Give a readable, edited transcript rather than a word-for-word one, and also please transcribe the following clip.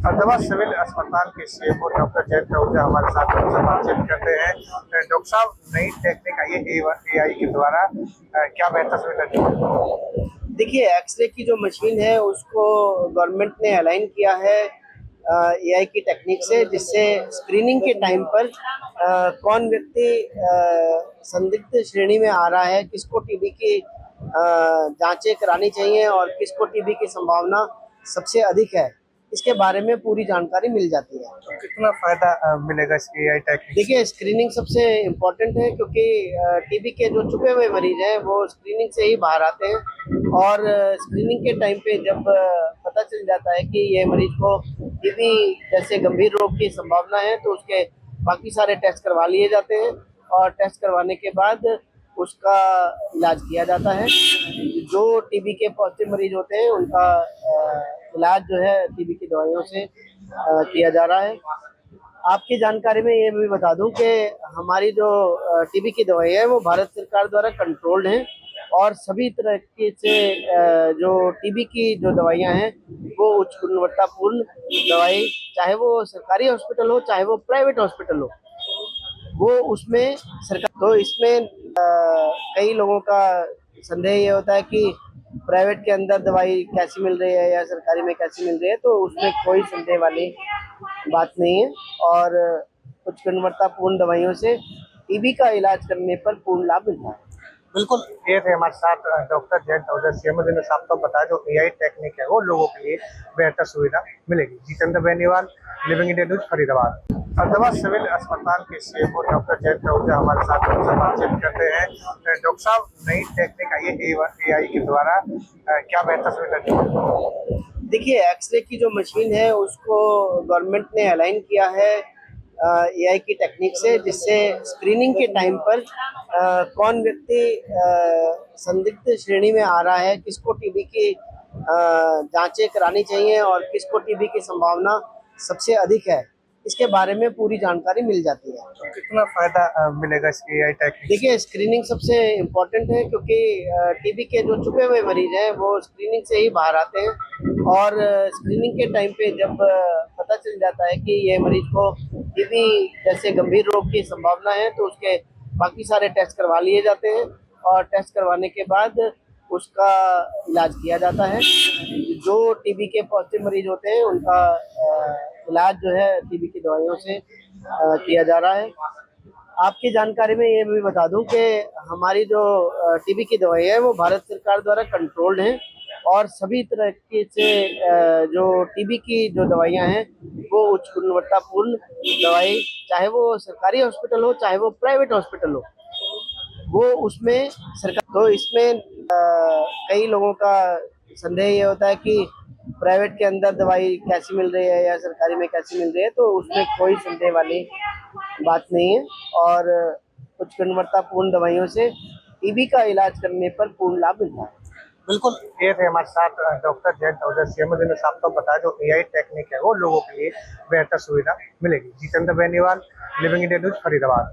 Faridabad civil अस्पताल के CMO doctor Jayant Ahuja हमारे साथ उनसे बातचीत करते हैं। डॉक्टर साहब, नई टेक्निक आई है एआई के द्वारा, क्या बेहतर सुविधा दी है? देखिए, एक्सरे की जो मशीन है उसको गवर्नमेंट ने अलाइन किया है एआई की टेक्निक से, जिससे स्क्रीनिंग के टाइम पर कौन व्यक्ति संदिग्ध श्रेणी में आ रहा है, किसको टीबी की जांचें करानी चाहिए और किसको टीबी की संभावना सबसे अधिक है, इसके बारे में पूरी जानकारी मिल जाती है। तो कितना फायदा मिलेगा इस एआई टेक्निक? देखिए, स्क्रीनिंग सबसे इम्पोर्टेंट है, क्योंकि टीबी के जो छुपे हुए मरीज हैं वो स्क्रीनिंग से ही बाहर आते हैं। और स्क्रीनिंग के टाइम पे जब पता चल जाता है कि ये मरीज को टीबी जैसे गंभीर रोग की संभावना है, तो उसके बाकी सारे टेस्ट करवा लिए जाते हैं और टेस्ट करवाने के बाद उसका इलाज किया जाता है। जो टीबी के पॉजिटिव मरीज होते हैं उनका इलाज जो है टीबी की दवाइयों से किया जा रहा है। आपकी जानकारी में ये भी बता दूं कि हमारी जो टीबी की दवाई है वो भारत सरकार द्वारा कंट्रोल्ड है, और सभी तरह के से जो टीबी की जो दवाइयां हैं वो उच्च गुणवत्तापूर्ण दवाई, चाहे वो सरकारी हॉस्पिटल हो चाहे वो प्राइवेट हॉस्पिटल हो, वो उसमें सरकार। तो इसमें कई लोगों का संदेह ये होता है कि प्राइवेट के अंदर दवाई कैसी मिल रही है या सरकारी में कैसी मिल रही है, तो उसमें कोई संदेह वाली बात नहीं है। और उच्च गुणवत्तापूर्ण दवाइयों से टीबी का इलाज करने पर पूर्ण लाभ मिलता है। बिल्कुल, ये थे हमारे साथ डॉक्टर जयंत आहूजा सीएमओ, जिन्होंने साफ तौर बताया जो एआई टेक्निक है वो लोगों के लिए बेहतर सुविधा मिलेगी। Jitendra Beniwal, Living India News, Faridabad. Faridabad civil अस्पताल के सीएमओ डॉक्टर जयंत आहूजा हमारे साथ उनसे बातचीत करते हैं। डॉक्टर साहब, नई टेक्निक आई है एआई के द्वारा, क्या बेहतर सुविधा दी है? देखिए, एक्सरे की जो मशीन है उसको गवर्नमेंट ने अलाइन किया है एआई की टेक्निक से, जिससे स्क्रीनिंग के टाइम पर कौन व्यक्ति संदिग्ध श्रेणी में आ रहा है, किसको टीबी की जांचें करानी चाहिए और किसको टीबी की संभावना सबसे अधिक है, इसके बारे में पूरी जानकारी मिल जाती है। तो कितना फायदा मिलेगा इस एआई टेक्निक? देखिए, स्क्रीनिंग सबसे इम्पोर्टेंट है, क्योंकि टीबी के जो छुपे हुए मरीज हैं वो स्क्रीनिंग से ही बाहर आते हैं। और स्क्रीनिंग के टाइम पे जब पता चल जाता है कि ये मरीज को टीबी जैसे गंभीर रोग की संभावना है, तो उसके बाकी सारे टेस्ट करवा लिए जाते हैं और टेस्ट करवाने के बाद उसका इलाज किया जाता है। जो टीबी के पॉजिटिव मरीज होते हैं उनका इलाज जो है टीबी की दवाइयों से किया जा रहा है। आपकी जानकारी में ये भी बता दूं कि हमारी जो टीबी की दवाई है वो भारत सरकार द्वारा कंट्रोल्ड है, और सभी तरह के से जो टीबी की जो दवाइयां हैं वो उच्च गुणवत्तापूर्ण दवाई, चाहे वो सरकारी हॉस्पिटल हो चाहे वो प्राइवेट हॉस्पिटल हो, वो उसमें सरकार। तो इसमें कई लोगों का संदेह ये होता है कि प्राइवेट के अंदर दवाई कैसी मिल रही है या सरकारी में कैसी मिल रही है, तो उसमें कोई संदेह वाली बात नहीं है। और उच्च गुणवत्तापूर्ण दवाइयों से टीबी का इलाज करने पर पूर्ण लाभ मिलता है। बिल्कुल, ये थे हमारे साथ डॉक्टर जयंत आहूजा सीएमओ, जिन्होंने साफ तौर बताया जो एआई टेक्निक है वो लोगों के लिए बेहतर सुविधा मिलेगी। Jitendra Beniwal, Living India News, Faridabad.